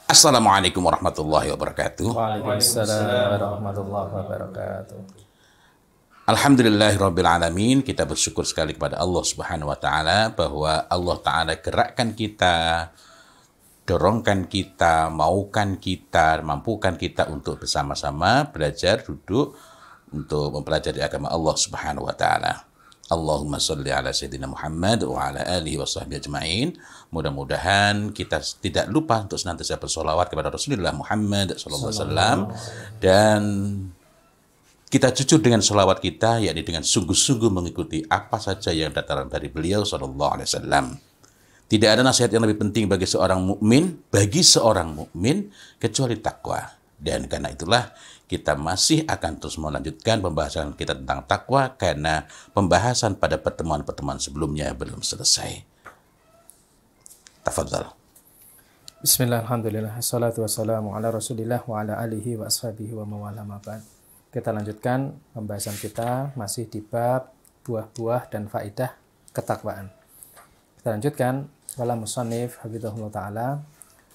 Assalamualaikum warahmatullahi wabarakatuh. Waalaikumsalam warahmatullahi wabarakatuh. Alhamdulillahirabbil alamin. Kita bersyukur sekali kepada Allah Subhanahu wa taala bahwa Allah taala gerakkan kita, dorongkan kita, maukan kita, mampukan kita untuk bersama-sama belajar, duduk untuk mempelajari agama Allah Subhanahu wa taala. Allahumma sholli ala sayyidina Muhammad wa ala alihi wa sahbihi ajma'in. Mudah-mudahan kita tidak lupa untuk senantiasa bersolawat kepada Rasulullah Muhammad sallallahu alaihi wasallam, dan kita jujur dengan sholawat kita, yakni dengan sungguh-sungguh mengikuti apa saja yang datang dari beliau sallallahu alaihi wasallam. Tidak ada nasihat yang lebih penting bagi seorang mukmin kecuali takwa. Dan karena itulah kita masih akan terus melanjutkan pembahasan kita tentang takwa, karena pembahasan pada pertemuan-pertemuan sebelumnya belum selesai. Tafadhal. Bismillah, alhamdulillah, assalatu wassalamu ala rasulillah wa ala alihi wa ashabihi wa mawala ma'bad. Kita lanjutkan pembahasan kita masih di bab buah-buah dan faidah ketakwaan. Kita lanjutkan. Wala musannif hafizahullah ta'ala,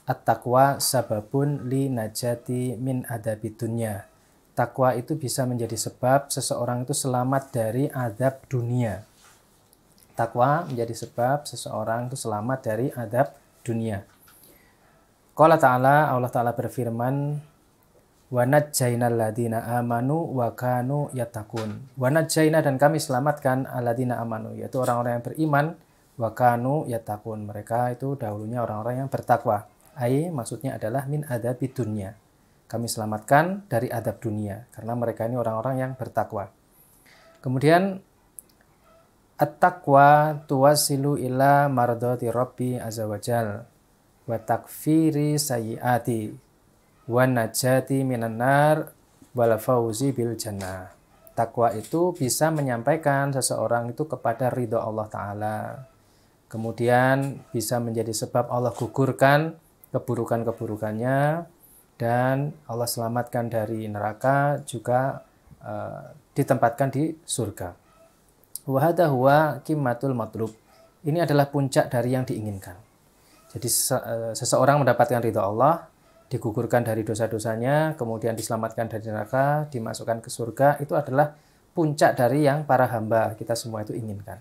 at-taqwa sababun li najati min adabid dunya. Takwa itu bisa menjadi sebab seseorang itu selamat dari adab dunia. Takwa menjadi sebab seseorang itu selamat dari adab dunia. Qala ta'ala, Allah ta'ala berfirman, wa najjaynal ladina amanu wa kanu yattaqun. Wa najjayna, dan kami selamatkan alladina amanu, yaitu orang-orang yang beriman, wa kanu yattaqun, mereka itu dahulunya orang-orang yang bertakwa. Ai maksudnya adalah min adabid dunya. Kami selamatkan dari adab dunia karena mereka ini orang-orang yang bertakwa. Kemudian at-taqwa tuwasilu ila mardati rabbi azza wajal wa takfiri sayyiati wa najati minan nar wal fauzi bil jannah. Takwa itu bisa menyampaikan seseorang itu kepada ridha Allah Ta'ala. Kemudian bisa menjadi sebab Allah gugurkan keburukan-keburukannya, dan Allah selamatkan dari neraka, juga ditempatkan di surga. Wa hadha huwa qimmatul matlub. Ini adalah puncak dari yang diinginkan. Jadi seseorang mendapatkan ridha Allah, digugurkan dari dosa-dosanya, kemudian diselamatkan dari neraka, dimasukkan ke surga, itu adalah puncak dari yang para hamba kita semua itu inginkan.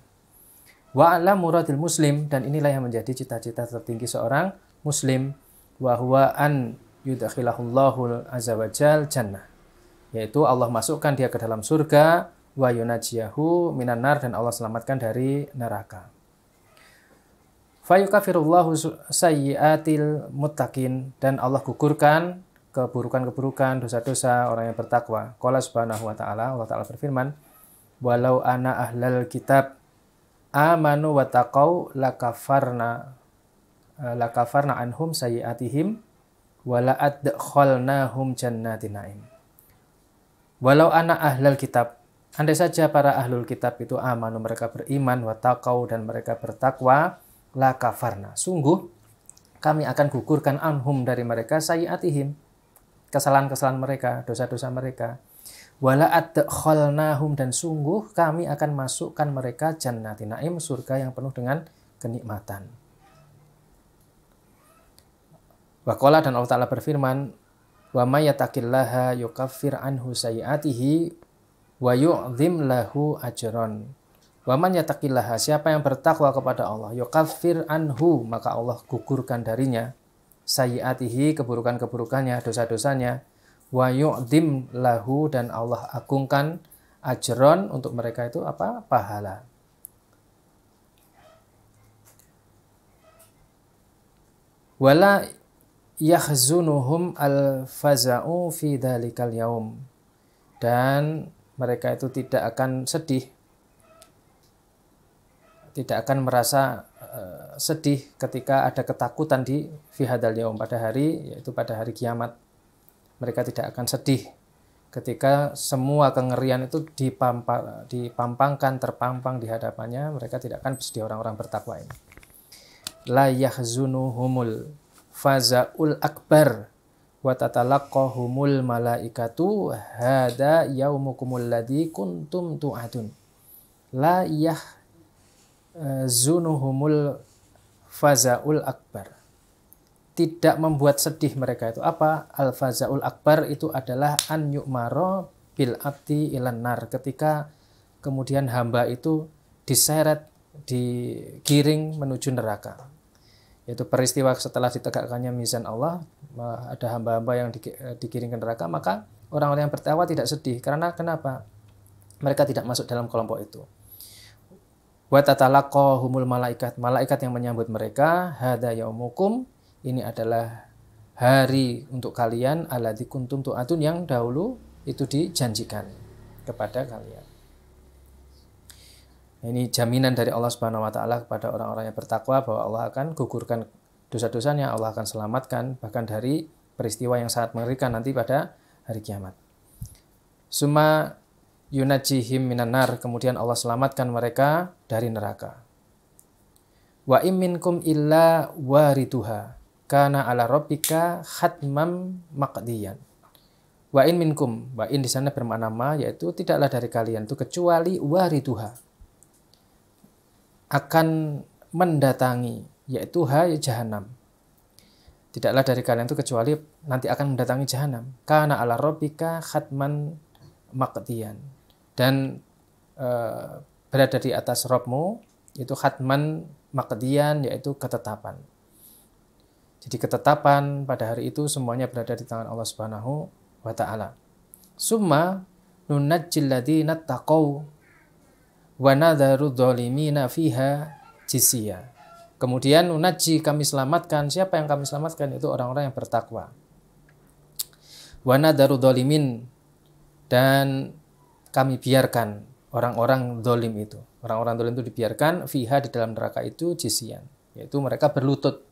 Wa ala muradil muslim, dan inilah yang menjadi cita-cita tertinggi seorang muslim, wa huwa an yudkhilahullahu azza wajal jannah, yaitu Allah masukkan dia ke dalam surga, wa yunajiyahu minan nar, dan Allah selamatkan dari neraka. Fayukafirullahu sayyiatil muttaqin, dan Allah gugurkan keburukan-keburukan, dosa-dosa orang yang bertakwa. Qala subhanahu wa ta'ala, Allah Ta'ala berfirman, walau ana ahlal kitab amanu wa taqau lakafarna anhum sayyiatihim wa la adkhalnahum jannatin na'im. Walau ana ahlal kitab, andai saja para ahlul kitab itu amanu, mereka beriman, wa taqau, dan mereka bertakwa, la kafarna, sungguh kami akan gugurkan anhum, dari mereka, sayyiatihim, kesalahan-kesalahan mereka, dosa-dosa mereka, wala adkhalnahum, dan sungguh kami akan masukkan mereka jannatin naim, surga yang penuh dengan kenikmatan. Wa qala, dan Allah Ta'ala berfirman, wa may yattaqillaha yukaffir anhu sayyiatihi wa yu'dhim lahu ajran. Wa man yattaqillaha, siapa yang bertakwa kepada Allah, yukaffir anhu, maka Allah gugurkan darinya sayyiatihi, keburukan-keburukannya, dosa-dosanya, wa yu'dhim lahu, dan Allah agungkan ajron, untuk mereka itu apa? Pahala. Wala yahzunuhum al-faza'u fi dhalikal yaum, dan mereka itu tidak akan sedih, tidak akan merasa sedih ketika ada ketakutan di fi hadzal yaum, pada hari, yaitu pada hari kiamat. Mereka tidak akan sedih ketika semua kengerian itu dipampangkan, terpampang di hadapannya. Mereka tidak akan bersedih, orang-orang bertakwa ini. La yahzunuhumul fazaul akbar wa tatalaqahumul malaikatu hada yaumukumul ladzi kuntum tu'adun. La yahzunuhumul fazaul akbar. tidak membuat sedih mereka itu apa? Al-fazaul akbar itu adalah an yu'maro bil abdi ilan nar, ketika kemudian hamba itu diseret, digiring menuju neraka. Yaitu peristiwa setelah ditegakkannya mizan Allah, ada hamba-hamba yang digiring ke neraka, maka orang-orang yang bertakwa tidak sedih. Karena kenapa? Mereka tidak masuk dalam kelompok itu. Wa tatalaqahumul malaikat, malaikat yang menyambut mereka, hadza yaumukum, ini adalah hari untuk kalian, alladzi kuntum tu'adun, yang dahulu itu dijanjikan kepada kalian. Ini jaminan dari Allah Subhanahu wa taala kepada orang-orang yang bertakwa bahwa Allah akan gugurkan dosa-dosanya, Allah akan selamatkan bahkan dari peristiwa yang sangat mengerikan nanti pada hari kiamat. Summa yunajjihim minan nar, kemudian Allah selamatkan mereka dari neraka. Wa im minkum illa warituha kana ala rabbika khatmam maqdiyan. Wa in minkum, wa in di sana bermakna ma, yaitu tidaklah dari kalian itu kecuali warituha, akan mendatangi, yaitu jahanam. Tidaklah dari kalian itu kecuali nanti akan mendatangi jahanam. Kana ala rabbika khatman maqdiyan, dan berada di atas Rabbmu itu khatman maqdiyan, yaitu ketetapan. Jadi ketetapan pada hari itu semuanya berada di tangan Allah Subhanahu wa taala. Summa nunajjil ladzina taqaw wa nadharu dhalimina fiha jisya. Kemudian nunajji, kami selamatkan. Siapa yang kami selamatkan? Itu orang-orang yang bertakwa. Wa nadharu dhalimin, dan kami biarkan orang-orang zalim itu. Orang-orang zalim itu dibiarkan fiha, di dalam neraka itu, jisyan, yaitu mereka berlutut.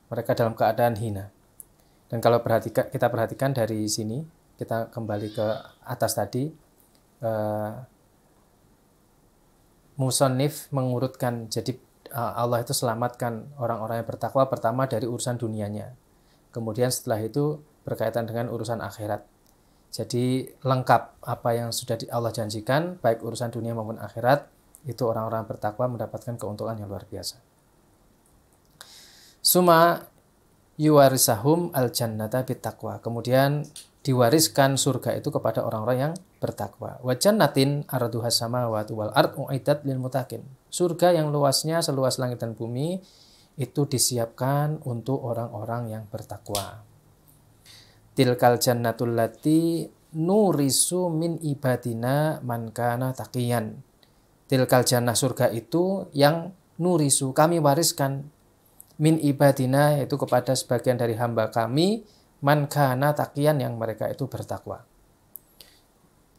Mereka dalam keadaan hina. Dan kalau kita perhatikan dari sini, kita kembali ke atas tadi, musannif mengurutkan, jadi Allah itu selamatkan orang-orang yang bertakwa pertama dari urusan dunianya. Kemudian setelah itu berkaitan dengan urusan akhirat. Jadi lengkap apa yang sudah Allah janjikan, baik urusan dunia maupun akhirat, itu orang-orang bertakwa mendapatkan keuntungan yang luar biasa. Suma yuwarisahum al-jannata bittaqwa. Kemudian diwariskan surga itu kepada orang-orang yang bertakwa. Wa jannatin arduhas samawati wal ard uiddat lil muttaqin. Surga yang luasnya seluas langit dan bumi itu disiapkan untuk orang-orang yang bertakwa. Tilkal jannatul lati nurisu min ibadina man kana taqiyan. Tilkal jannah, surga itu yang nurisu, kami wariskan, min ibadina, yaitu kepada sebagian dari hamba kami, man kana taqiyan, yang mereka itu bertakwa.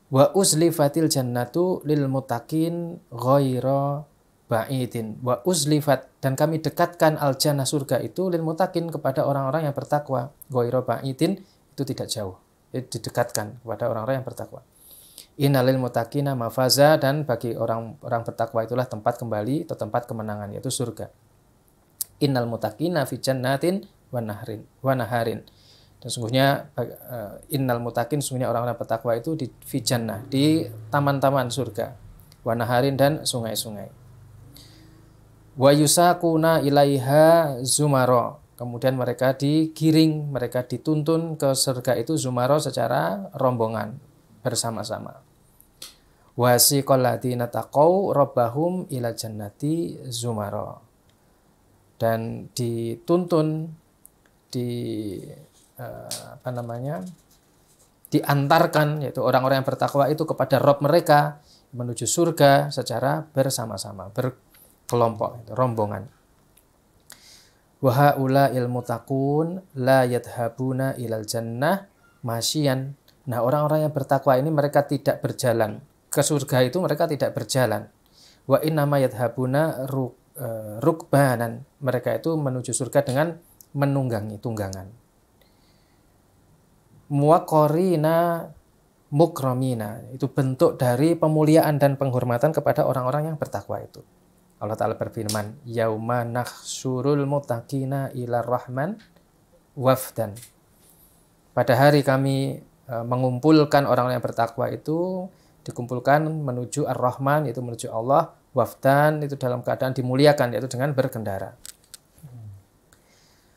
Wa uzlifatil jannatu lil muttaqin ghaira ba'idin. Wa uzlifat, dan kami dekatkan al jannah, surga itu, lil muttaqin, kepada orang-orang yang bertakwa. Ghaira ba'idin, itu tidak jauh, itu didekatkan kepada orang-orang yang bertakwa. Innalil muttaqina mafaza, dan bagi orang-orang bertakwa itulah tempat kembali atau tempat kemenangan, yaitu surga. Innal muttaqina fi jannatin wa naharin. Dan sungguhnya innal muttaqin, sungguhnya orang-orang bertakwa itu di fi jannah, di taman-taman surga, wa naharin, dan sungai-sungai. Wa yusaquna ilaiha zumara. Kemudian mereka digiring, mereka dituntun ke surga itu zumara, secara rombongan bersama-sama. Wasiqal ladzina taqaw rabbahum ila jannati zumara. Dan dituntun, diantarkan, yaitu orang-orang yang bertakwa itu kepada Rabb mereka menuju surga secara bersama-sama, berkelompok, rombongan. Wa haula'il muttaqun la yadhabuna ilal jannah masyian. Nah, orang-orang yang bertakwa ini mereka tidak berjalan ke surga itu, mereka tidak berjalan. Wa innama yadhabuna rukbanan, mereka itu menuju surga dengan menunggangi tunggangan. Muwaqarina mukramina, itu bentuk dari pemuliaan dan penghormatan kepada orang-orang yang bertakwa itu. Allah Ta'ala berfirman, yauma nakhsurul muttaqina ila rahman wafdan. Pada hari kami mengumpulkan orang-orang yang bertakwa itu, dikumpulkan menuju ar-Rahman, yaitu menuju Allah, wafdan, itu dalam keadaan dimuliakan, yaitu dengan berkendara.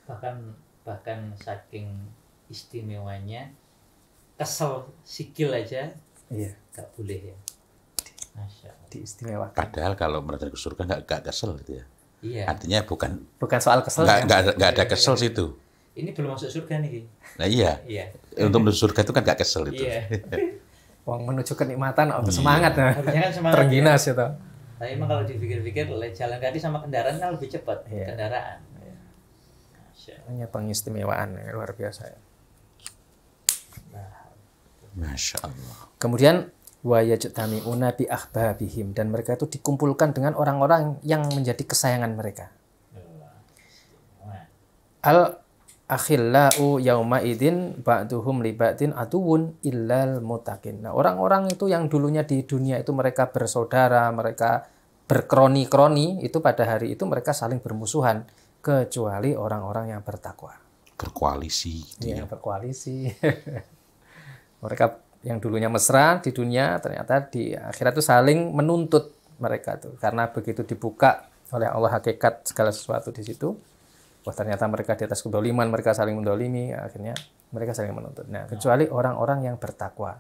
bahkan saking istimewanya kesel sikil aja Iya, nggak boleh ya. Masya Allah. diistimewakan. Padahal kalau menuju ke surga nggak kesel gitu ya. Iya. Artinya bukan Bukan soal kesel nggak ada kesel situ. Ini belum masuk surga nih. Nah iya. Iya. Untuk menuju surga itu kan nggak kesel itu. Iya. Wong menuju kenikmatan atau semangat nah. Harusnya kan semangat. Terengginas itu. Tapi emang kalau dipikir-pikir jalan kaki sama kendaraan kan lebih cepat. Iya. Kendaraan. Masya Allah. Hanya pengistimewaan yang luar biasa ya. Masya Allah. Kemudian wa yajtami'una bi ahbabihim, dan mereka itu dikumpulkan dengan orang-orang yang menjadi kesayangan mereka. Al akhillau yauma idzin ba'duhum li ba'din aduwwun illal muttaqin. Nah, orang-orang itu yang dulunya di dunia itu mereka bersaudara, mereka berkroni-kroni, itu pada hari itu mereka saling bermusuhan kecuali orang-orang yang bertakwa. Berkoalisi gitu ya. Yang berkoalisi. Mereka yang dulunya mesra di dunia ternyata di akhirat itu saling menuntut mereka tuh, karena begitu dibuka oleh Allah hakikat segala sesuatu di situ. Wah, ternyata mereka di atas kedoliman, mereka saling mendolimi, akhirnya mereka saling menuntut. Nah, kecuali orang-orang yang bertakwa.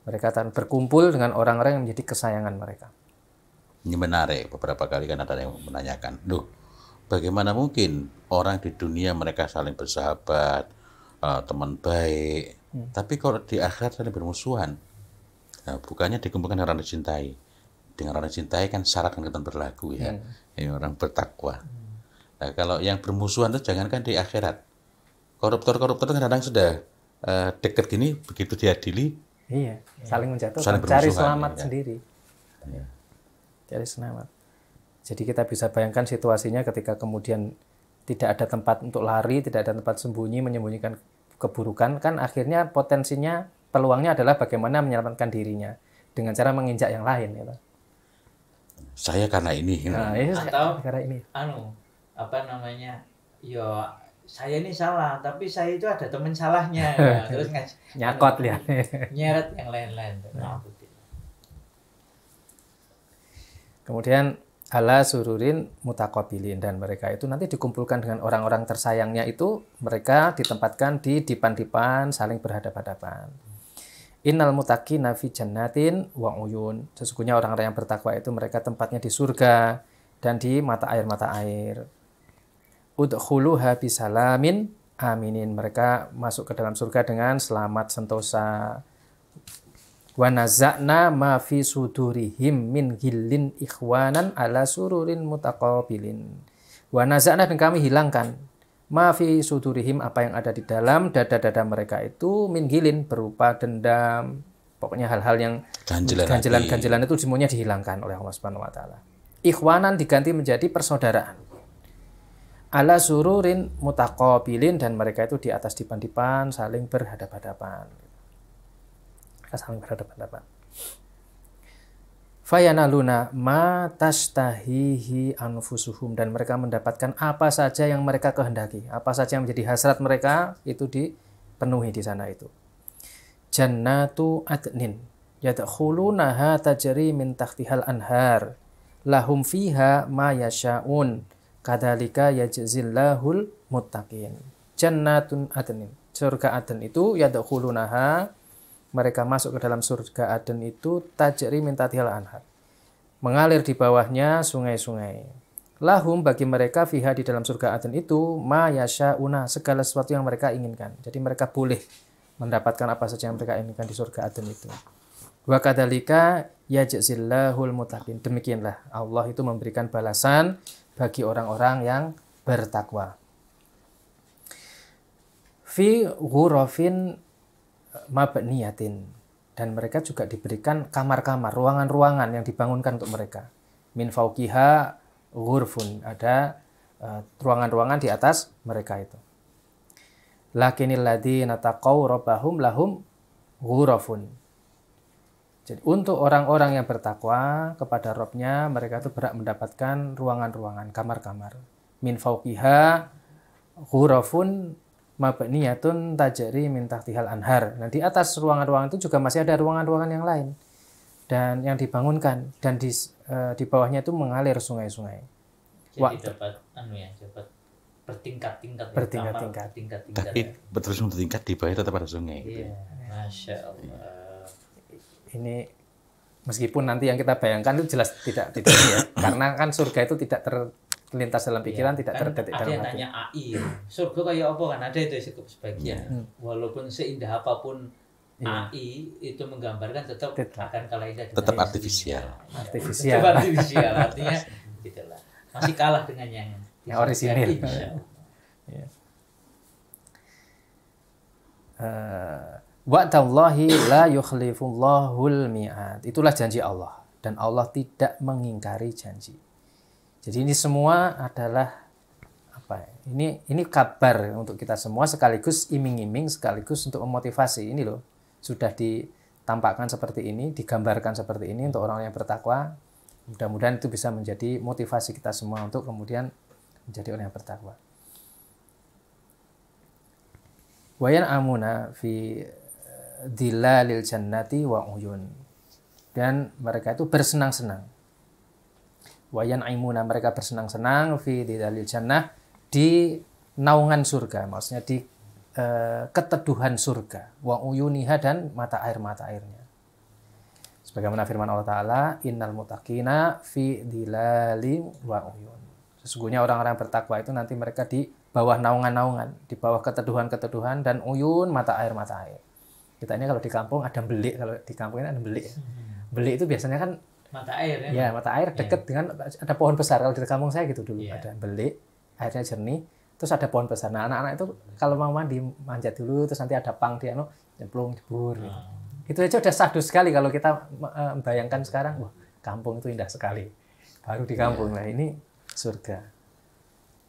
Mereka akan berkumpul dengan orang-orang yang menjadi kesayangan mereka. Ini menarik, beberapa kali kan ada yang menanyakan, loh, bagaimana mungkin orang di dunia mereka saling bersahabat, teman baik, tapi kalau di akhirat saling bermusuhan? Nah, bukannya dikumpulkan orang dicintai. Dengan orang dicintai kan syarat kan berlaku ya. Ini orang bertakwa. Nah, kalau yang bermusuhan itu jangankan di akhirat. Koruptor-koruptor kadang-kadang sudah dekat gini, begitu diadili. Iya, saling menjatuhkan, Saling cari bermusuhan, selamat ya. sendiri. Ya. Cari selamat. Jadi kita bisa bayangkan situasinya ketika kemudian tidak ada tempat untuk lari, tidak ada tempat sembunyi, menyembunyikan keburukan, kan akhirnya potensinya, peluangnya adalah bagaimana menyelamatkan dirinya dengan cara menginjak yang lain. Gitu. Saya karena ini. Nah, Atau karena ini. apa namanya, yo saya ini salah tapi saya itu ada teman salahnya. Nah, terus Nyakot lihat. nyeret yang lain-lain. Kemudian ala sururin mutaqabilin, dan mereka itu nanti dikumpulkan dengan orang-orang tersayangnya itu, mereka ditempatkan di dipan-dipan saling berhadapan-hadapan. Innal muttaqina fi jannatin wa uyun. Sesungguhnya orang-orang yang bertakwa itu mereka tempatnya di surga dan di mata air. Udkhuluha bisalamin aminin. Mereka masuk ke dalam surga dengan selamat sentosa. Wa naza'na ma fi sudurihim min ghillin ikhwanan ala sururin mutaqabilin. Wa naza'na, dan kami hilangkan ma fi sudurihim, apa yang ada di dalam dada-dada mereka itu, min ghillin, berupa dendam, pokoknya hal-hal yang ganjilan-ganjilan itu semuanya dihilangkan oleh Allah Subhanahu wa taala. Ikhwanan diganti menjadi persaudaraan. Ala sururin mutaqabilin, dan mereka itu di atas dipan-dipan saling berhadapan-hadapan. Mereka saling berhadapan-hadapan. Fayanaluna ma tashtahihi anfusuhum, dan mereka mendapatkan apa saja yang mereka kehendaki, apa saja yang menjadi hasrat mereka itu dipenuhi di sana itu. Jannatu adnin yadkhulunaha tajri min tahtihal anhar lahum fiha ma yasha'un kadzalika yajzillahul muttaqin. Jannatun adnin, surga Aden itu, yadkhulunaha, mereka masuk ke dalam surga Aden itu, tajri min tahtihal anhar, mengalir di bawahnya sungai-sungai. Lahum, bagi mereka, fiha, di dalam surga Aden itu, ma yasha'una, segala sesuatu yang mereka inginkan. Jadi mereka boleh mendapatkan apa saja yang mereka inginkan di surga Aden itu. Wa kadzalika yajzillahul muttaqin. Demikianlah Allah itu memberikan balasan bagi orang-orang yang bertakwa. Fi ghurafin mabniyatin, dan mereka juga diberikan kamar-kamar, ruangan-ruangan yang dibangunkan untuk mereka. Min fauqiha ghurfun, ada ruangan-ruangan di atas mereka itu. Lakinil ladzina taqaw rabbahum lahum ghurafun. Jadi untuk orang-orang yang bertakwa kepada Rabb-nya, mereka itu berhak mendapatkan ruangan-ruangan, kamar-kamar. Min fauqiha ghurafun mabniyatun tajri min tahtihal anhar. Nah, di atas ruangan-ruangan itu juga masih ada ruangan-ruangan yang lain dan yang dibangunkan, dan di bawahnya itu mengalir sungai-sungai. Jadi dapat dapat bertingkat-tingkat, Bertingkat-tingkat. bertingkat-tingkat. Tapi terus bertingkat di bawah tetap ada sungai. Gitu. Iya, masya Allah. Ini meskipun nanti yang kita bayangkan itu jelas tidak ini ya. Karena kan surga itu tidak terlintas dalam pikiran, tidak Kan terdetik ada dalam yang hati. nanya AI, surga kayak apa kan, ada itu sebagian. Walaupun seindah apapun Iya. AI itu menggambarkan tetap akan kalah indah. dengan Tetap yang artifisial. sehingga. Artifisial. Tetap artifisial, artinya gitulah. Masih kalah dengan yang Yang orisinil. Insya Allah. Wa'dallahi la yukhlifullahul mi'ad. Itulah janji Allah dan Allah tidak mengingkari janji. Jadi ini semua adalah apa ya? Ini kabar untuk kita semua sekaligus iming-iming sekaligus untuk memotivasi. Ini loh sudah ditampakkan seperti ini, digambarkan seperti ini untuk orang yang bertakwa. Mudah-mudahan itu bisa menjadi motivasi kita semua untuk kemudian menjadi orang yang bertakwa. Wayan amuna fi dilalil jannati wa uyun. Dan mereka itu bersenang-senang. Wayan aimuna, mereka bersenang-senang fi dilalil jannah, di naungan surga, maksudnya di keteduhan surga. Wa uyuniha, dan mata airnya. Sebagaimana firman Allah Ta'ala, innal muttaqina fi dilali wa uyun. Sesungguhnya orang-orang bertakwa itu nanti mereka di bawah naungan-naungan, di bawah keteduhan-keteduhan, dan uyun, mata air. Kita ini kalau di kampung ada belik, kalau di kampung ini ada belik. Belik itu biasanya kan Mata air ya. ya mata air dekat dengan ada pohon besar. Kalau di kampung saya gitu dulu, ada belik, airnya jernih, terus ada pohon besar. Nah, anak-anak itu kalau mau mandi manjat dulu, terus nanti ada pang dia nyemplung jebur gitu. Itu aja udah sahdu sekali kalau kita membayangkan sekarang, wah, kampung itu indah sekali. Baru di kampung. Nah, ini surga.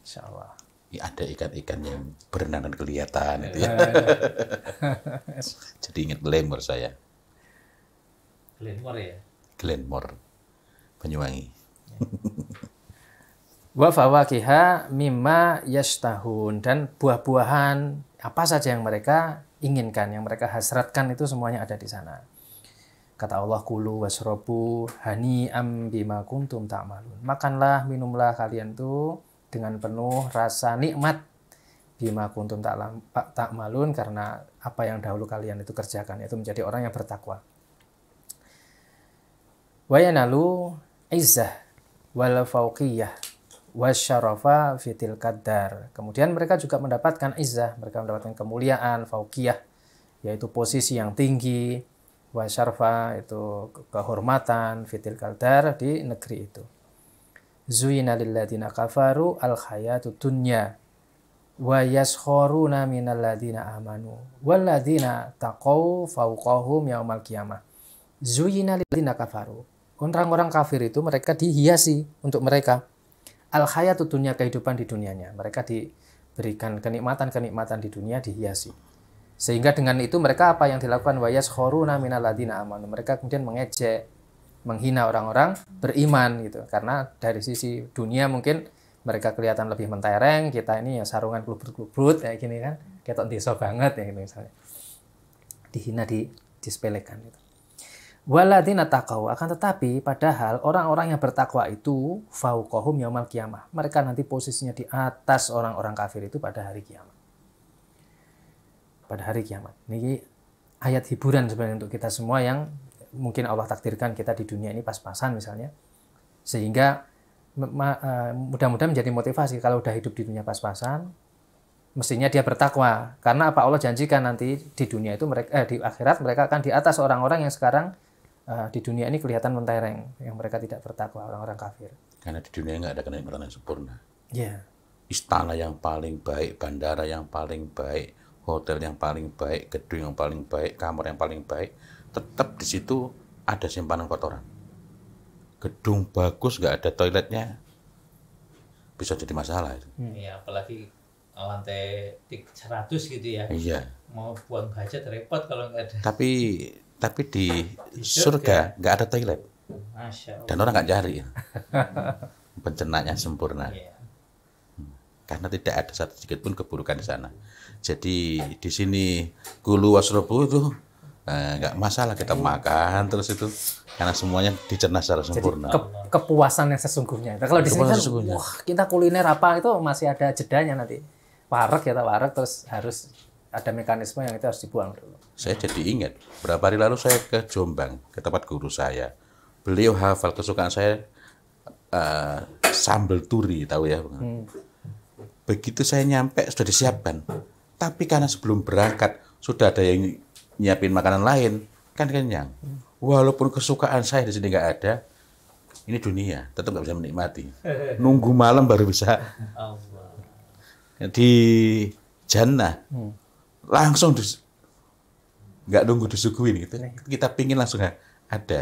Insyaallah. Ya, ada ikan-ikan yang berenang dan kelihatan itu ya. Jadi ingat Glenmore saya. Glenmore ya. Glenmore, Banyuwangi. Wa fawakiha mimma yashtahun, dan buah-buahan apa saja yang mereka inginkan, yang mereka hasratkan itu semuanya ada di sana. Kata Allah, kulu wasrobu hani'am bima kuntum ta'malun. Makanlah, minumlah kalian tuh dengan penuh rasa nikmat bima kuntum ta'malun, karena apa yang dahulu kalian itu kerjakan, yaitu menjadi orang yang bertakwa. Wa yanalu izzah wal fauqiyah wasyarafa fitil qadar. Kemudian mereka juga mendapatkan izzah, mereka mendapatkan kemuliaan, fauqiyah yaitu posisi yang tinggi, wasyarafa itu kehormatan, fitil qadar di negeri itu. Zuyina lilladzina kafaru al-hayatud dunya wa yaskharuna minal ladzina amanu wal ladzina taqaw fawqahum yaumal qiyamah. Zuyina lilladzina kafaru. Orang-orang kafir itu mereka dihiasi untuk mereka al-hayatud dunya, kehidupan di dunianya. Mereka diberikan kenikmatan-kenikmatan di dunia, dihiasi. Sehingga dengan itu mereka apa yang dilakukan, wa yaskharuna minal ladzina amanu. Mereka kemudian mengejek, menghina orang-orang beriman gitu. Karena dari sisi dunia mungkin mereka kelihatan lebih mentereng, kita ini ya sarungan klubrut-klubrut kayak gini kan, ketok desa banget ya gitu misalnya. Dihina, disepelekan gitu. Waladina taqaw, akan tetapi padahal orang-orang yang bertakwa itu fauqahum yaumal qiyamah. Mereka nanti posisinya di atas orang-orang kafir itu pada hari kiamat. Pada hari kiamat. Ini ayat hiburan sebenarnya untuk kita semua yang mungkin Allah takdirkan kita di dunia ini pas-pasan misalnya. Sehingga mudah-mudahan menjadi motivasi kalau udah hidup di dunia pas-pasan, mestinya dia bertakwa. Karena apa Allah janjikan nanti di dunia itu mereka di akhirat mereka akan di atas orang-orang yang sekarang di dunia ini kelihatan mentereng, yang mereka tidak bertakwa, orang-orang kafir. Karena di dunia nggak ada kenikmatan yang sempurna. Yeah. Istana yang paling baik, bandara yang paling baik, hotel yang paling baik, gedung yang paling baik, kamar yang paling baik, tetap di situ ada simpanan kotoran. Gedung bagus nggak ada toiletnya, bisa jadi masalah. Iya, apalagi lantai 100 gitu ya. Iya. Mau buang hajat repot kalau nggak ada. Tapi di surga nggak ada toilet. Masya Allah. Dan orang nggak cari. Pencernanya sempurna. Iya. Karena tidak ada satu sedikit pun keburukan di sana. Jadi di sini kulu wasrobu itu nggak masalah kita makan terus itu karena semuanya dicerna secara Jadi sempurna. kepuasan yang sesungguhnya. Nah, kalau di sini Kepuasan kan, sesungguhnya. wah kita kuliner apa itu masih ada jedanya nanti. Wareg ya, wareg terus harus ada mekanisme yang itu harus dibuang dulu. Saya jadi ingat beberapa hari lalu saya ke Jombang ke tempat guru saya. Beliau hafal kesukaan saya sambal turi, tahu ya? Begitu saya nyampe sudah disiapkan. Tapi karena sebelum berangkat sudah ada yang nyiapin makanan lain, kan kenyang. Walaupun kesukaan saya di sini nggak ada, ini dunia tetap nggak bisa menikmati. Nunggu malam baru bisa. Allah. Di jannah langsung nggak nunggu disuguhin gitu. Kita pingin langsung ada.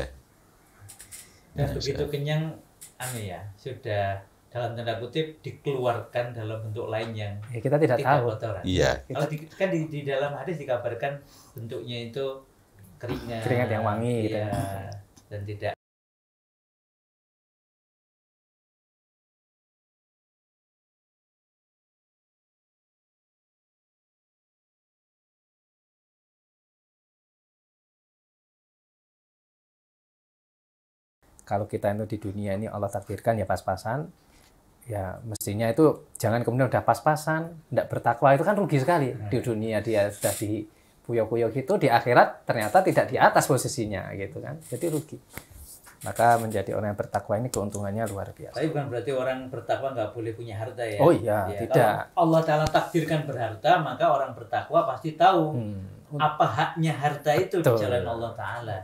Dan begitu kenyang, sudah dalam tanda kutip dikeluarkan dalam bentuk lain yang Ya, kita tidak tahu. kotoran. Iya. Kalau kan di dalam hadis dikabarkan bentuknya itu keringat. Keringat yang wangi gitu Iya. ya. Dan tidak Kalau kita itu di dunia ini Allah takdirkan ya pas-pasan, ya mestinya itu jangan kemudian udah pas-pasan, tidak bertakwa itu kan rugi sekali. Di dunia dia sudah di puyok-puyok gitu, di akhirat ternyata tidak di atas posisinya gitu kan, jadi rugi. Maka menjadi orang yang bertakwa ini keuntungannya luar biasa. Tapi bukan berarti orang bertakwa nggak boleh punya harta ya. Oh iya, tidak. Kalau Allah Ta'ala takdirkan berharta, maka orang bertakwa pasti tahu apa haknya harta itu di Betul. jalan Allah Ta'ala.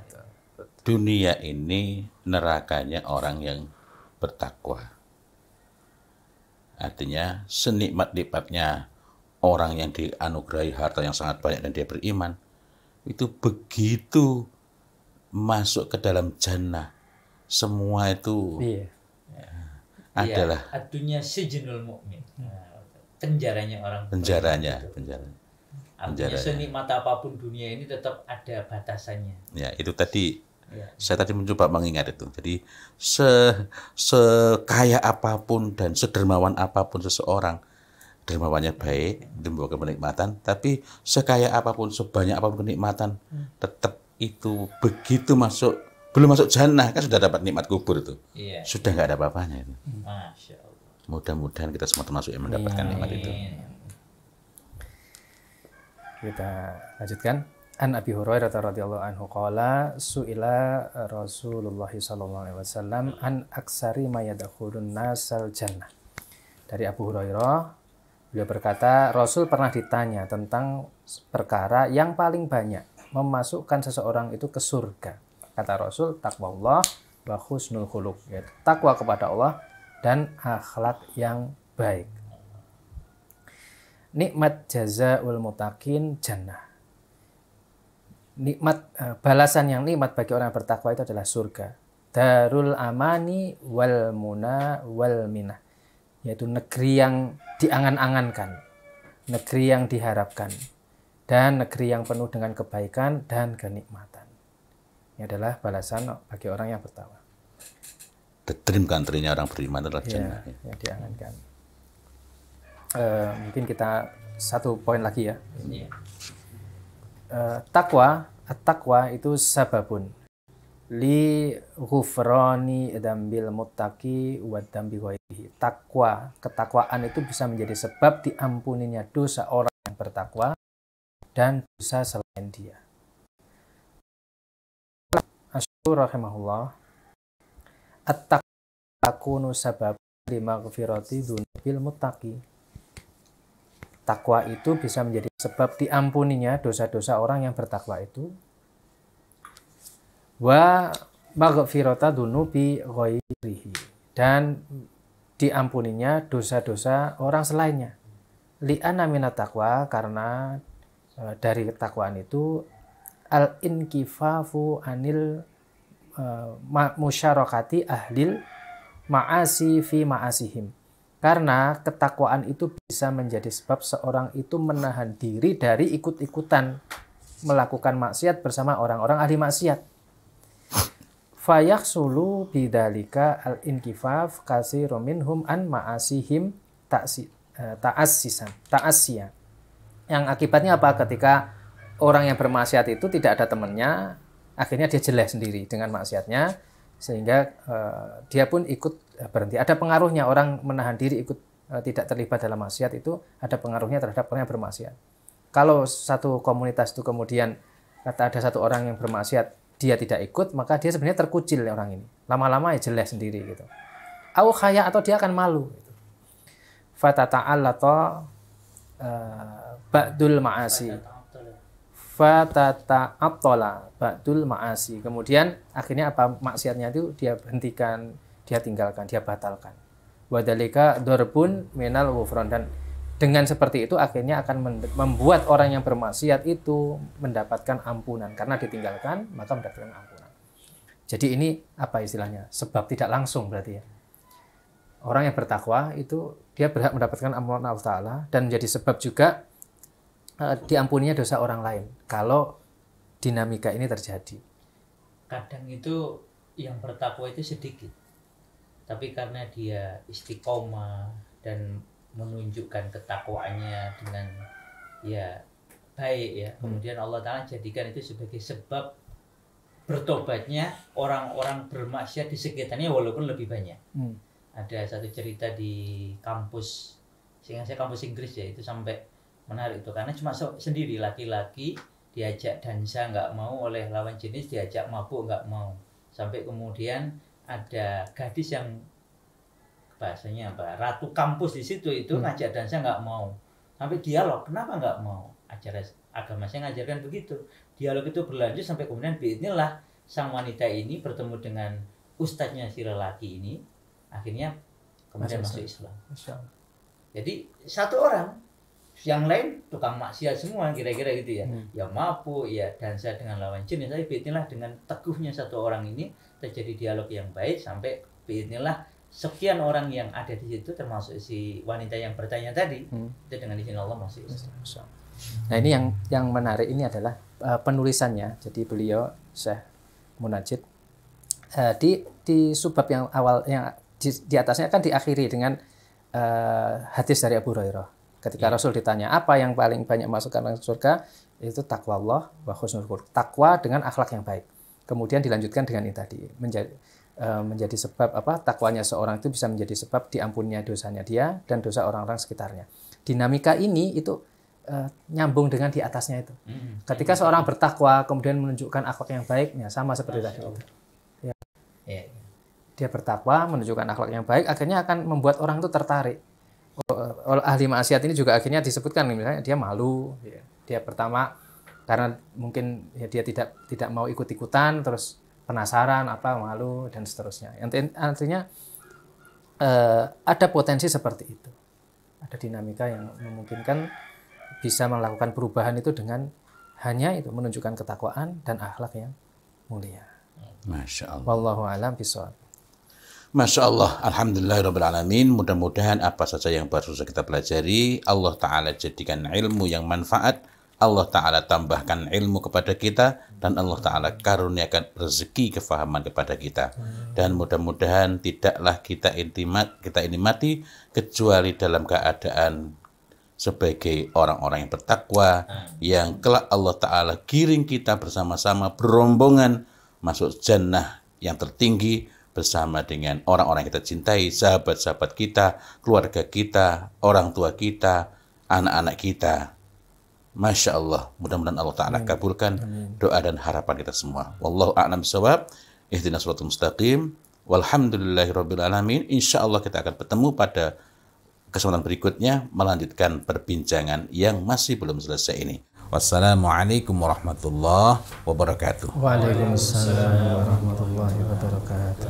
Dunia ini nerakanya orang yang bertakwa. Artinya senikmat-nikmatnya orang yang dianugerahi harta yang sangat banyak dan dia beriman, itu begitu masuk ke dalam jannah, semua itu Iya. adalah Adunya sijinul mu'min. Penjaranya orang penjaranya. Artinya senikmat apapun dunia ini tetap ada batasannya. Ya, itu tadi Ya. saya tadi mencoba mengingat itu. Jadi sekaya apapun dan sedermawan apapun seseorang, dermawannya baik, itu membawa kenikmatan, tapi sekaya apapun, sebanyak apapun kenikmatan, tetap itu begitu belum masuk jannah kan sudah dapat nikmat kubur itu. Iya. Sudah nggak ada apa-apanya itu. Masya Allah. Mudah-mudahan kita semua termasuk yang mendapatkan nikmat itu. Kita lanjutkan. An Abi Hurairah radhiyallahu anhu qala su'ila Rasulullah sallallahu alaihi wasallam an aksari ma yadkhulun nasal jannah. Dari Abu Hurairah, beliau berkata, Rasul pernah ditanya tentang perkara yang paling banyak memasukkan seseorang itu ke surga. Kata Rasul, taqwallah wa husnul khuluq, yaitu takwa kepada Allah dan akhlak yang baik. Nikmat jazaul mutaqin jannah. Nikmat balasan yang nikmat bagi orang yang bertakwa itu adalah surga. Darul amani wal muna wal minah, yaitu negeri yang diangan-angankan, negeri yang diharapkan, dan negeri yang penuh dengan kebaikan dan kenikmatan. Ini adalah balasan bagi orang yang bertakwa. The dream country-nya orang beriman adalah jannah. Ya, yang diangankan. Mungkin kita satu poin lagi ya. Iya. At-taqwa itu sababun li ghufrani dzambil muttaqi wa dzambi ghairihi. Ketakwaan itu bisa menjadi sebab diampuninya dosa orang yang bertakwa dan dosa selain dia. Asy'ur rahimahullah. At-taqwa takunu sabab li maghfirati dzunubil muttaqi. Takwa itu bisa menjadi sebab diampuninya dosa-dosa orang yang bertakwa itu. Wa maghfirata dzunubi ghairihi, dan diampuninya dosa-dosa orang selainnya. Li'anna minat taqwa, karena dari ketakwaan itu al-inkifafu anil musyarakati ahlil ma'asi fi ma'asihim. Karena ketakwaan itu bisa menjadi sebab seorang itu menahan diri dari ikut-ikutan melakukan maksiat bersama orang-orang ahli maksiat. Fayakhsulu bidzalika al-inkifaf katsirun minhum an ma'asihim ta'assiya. Yang akibatnya apa? Ketika orang yang bermaksiat itu tidak ada temannya, akhirnya dia jelek sendiri dengan maksiatnya, sehingga dia pun ikut berhenti. Ada pengaruhnya orang menahan diri ikut tidak terlibat dalam maksiat itu, ada pengaruhnya terhadap orang yang bermaksiat. Kalau satu komunitas itu kemudian kata ada satu orang yang bermaksiat, dia tidak ikut, maka dia sebenarnya terkucil orang ini. Lama-lama ya jelek sendiri gitu. Au khaya, atau dia akan malu. Gitu. Fatata'allata ba'dul ma'asi. Fatata'attala ba'dul ma'asi. Kemudian akhirnya apa maksiatnya itu dia hentikan, dia tinggalkan, dia batalkan. Wadalika dorbun minal ghufran, dan dengan seperti itu akhirnya akan membuat orang yang bermaksiat itu mendapatkan ampunan, karena ditinggalkan maka mendapatkan ampunan. Jadi ini apa istilahnya? Sebab tidak langsung berarti ya. Orang yang bertakwa itu dia berhak mendapatkan ampunan Allah Ta'ala, dan menjadi sebab juga diampuninya dosa orang lain kalau dinamika ini terjadi. Kadang itu yang bertakwa itu sedikit, tapi karena dia istiqomah dan menunjukkan ketakwaannya dengan ya baik ya, kemudian Allah Ta'ala jadikan itu sebagai sebab bertobatnya orang-orang bermaksiat di sekitarnya walaupun lebih banyak. Ada satu cerita di kampus, sehingga saya kampus Inggris ya, itu sampai menarik itu, karena cuma sendiri laki-laki diajak dansa nggak mau, oleh lawan jenis diajak mabuk nggak mau, sampai kemudian ada gadis yang bahasanya apa, ratu kampus di situ itu ngajak dansa nggak mau, sampai dialog kenapa nggak mau. Ajaran agama saya ngajarkan begitu, dialog itu berlanjut sampai kemudian biidznillah sang wanita ini bertemu dengan ustadznya si lelaki ini, akhirnya kemudian masuk Islam. Jadi satu orang, yang lain tukang maksiat semua kira-kira gitu ya, ya mabuk, ya dansa dengan lawan jenis. Tapi biidznillah dengan teguhnya satu orang ini terjadi dialog yang baik, sampai biidznillah sekian orang yang ada di situ termasuk si wanita yang bertanya tadi, itu dengan izin Allah masuk Islam. Nah ini yang menarik ini adalah penulisannya. Jadi beliau Syekh Munajjid di subbab yang awal yang di atasnya kan diakhiri dengan hadis dari Abu Hurairah. Ketika Rasul ditanya apa yang paling banyak masukkan ke surga, itu takwa Allah wa husnul khuluq, takwa dengan akhlak yang baik. Kemudian dilanjutkan dengan ini tadi, menjadi sebab apa, takwanya seorang itu bisa menjadi sebab diampuninya dosanya dia dan dosa orang-orang sekitarnya. Dinamika ini itu nyambung dengan di atasnya itu. Ketika seorang bertakwa kemudian menunjukkan akhlak yang baik, ya sama seperti tadi itu. Ya. Dia bertakwa menunjukkan akhlak yang baik, akhirnya akan membuat orang itu tertarik. Ahli maksiat ini juga akhirnya disebutkan, misalnya dia malu, dia pertama karena mungkin ya dia tidak mau ikut-ikutan, terus penasaran apa, malu dan seterusnya. Artinya ada potensi seperti itu, ada dinamika yang memungkinkan bisa melakukan perubahan itu dengan hanya itu menunjukkan ketakwaan dan akhlak yang mulia. Masya Allah. Wallahu a'lam bishawab. Masya Allah, alhamdulillahirrabbilalamin. Mudah-mudahan apa saja yang baru saja kita pelajari, Allah Ta'ala jadikan ilmu yang manfaat, Allah Ta'ala tambahkan ilmu kepada kita, dan Allah Ta'ala karuniakan rezeki kefahaman kepada kita. Dan mudah-mudahan tidaklah kita ini mati kecuali dalam keadaan sebagai orang-orang yang bertakwa, yang kelak Allah Ta'ala giring kita bersama-sama berombongan masuk jannah yang tertinggi, bersama dengan orang-orang yang kita cintai, sahabat-sahabat kita, keluarga kita, orang tua kita, anak-anak kita. Masya Allah, mudah-mudahan Allah Ta'ala kabulkan doa dan harapan kita semua. Wallahu a'lam bishawab. Ihdinas shiratal mustaqim. Walhamdulillahirabbil alamin. Insyaallah kita akan bertemu pada kesempatan berikutnya melanjutkan perbincangan yang masih belum selesai ini. Wassalamualaikum warahmatullahi wabarakatuh. Waalaikumsalam warahmatullahi wabarakatuh.